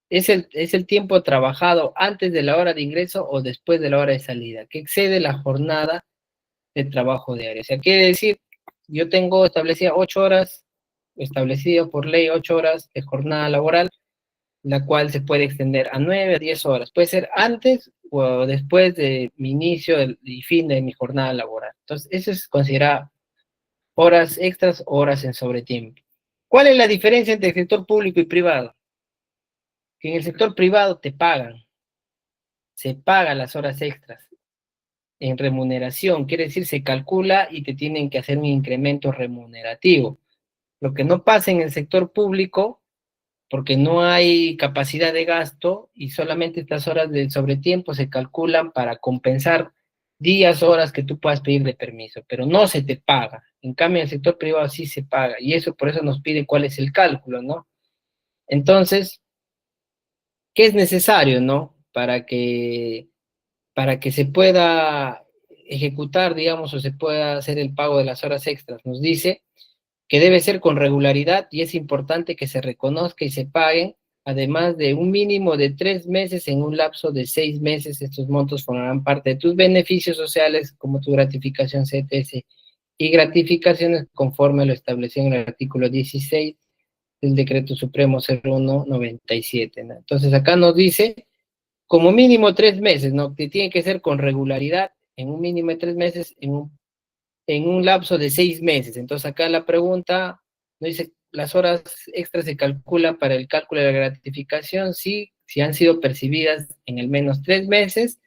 es el tiempo trabajado antes de la hora de ingreso o después de la hora de salida, que excede la jornada de trabajo diario. O sea, quiere decir, yo tengo establecida 8 horas, establecido por ley 8 horas de jornada laboral, la cual se puede extender a 9 a 10 horas. Puede ser antes o después de mi inicio y fin de mi jornada laboral. Entonces, eso es considerado horas extras, horas en sobretiempo. ¿Cuál es la diferencia entre el sector público y privado? Que en el sector privado te pagan, se pagan las horas extras en remuneración, quiere decir se calcula y te tienen que hacer un incremento remunerativo. Lo que no pasa en el sector público, porque no hay capacidad de gasto y solamente estas horas de sobretiempo se calculan para compensar días, horas que tú puedas pedir de permiso, pero no se te paga. En cambio, en el sector privado sí se paga y eso por eso nos pide cuál es el cálculo, ¿no? Entonces, ¿qué es necesario, no? Para que se pueda ejecutar, digamos, o se pueda hacer el pago de las horas extras. Nos dice que debe ser con regularidad y es importante que se reconozca y se paguen, además de un mínimo de 3 meses en un lapso de 6 meses. Estos montos formarán parte de tus beneficios sociales, como tu gratificación CTS y gratificaciones conforme lo establecido en el artículo 16 del Decreto Supremo 0197, ¿no? Entonces acá nos dice como mínimo 3 meses, ¿no? Que tiene que ser con regularidad, en un mínimo de 3 meses, en un lapso de 6 meses. Entonces acá la pregunta nos dice, las horas extras se calculan para el cálculo de la gratificación, sí, si han sido percibidas en al menos 3 meses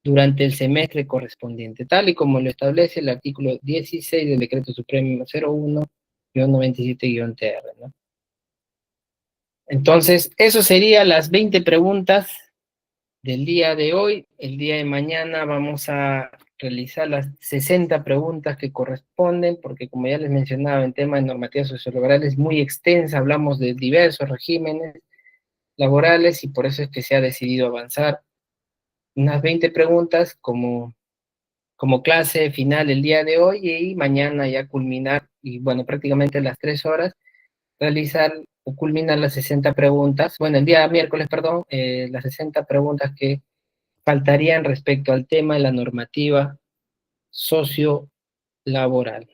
durante el semestre correspondiente, tal y como lo establece el artículo 16 del Decreto Supremo 01-97-TR, ¿no? Entonces, eso serían las 20 preguntas del día de hoy. El día de mañana vamos a realizar las 60 preguntas que corresponden, porque como ya les mencionaba, en tema de normativa sociolaboral es muy extensa, hablamos de diversos regímenes laborales y por eso es que se ha decidido avanzar unas 20 preguntas como clase final el día de hoy y mañana ya culminar, y bueno, prácticamente las 3 horas, realizar o culminar las 60 preguntas, bueno, el día miércoles, perdón, las 60 preguntas que faltarían respecto al tema de la normativa sociolaboral.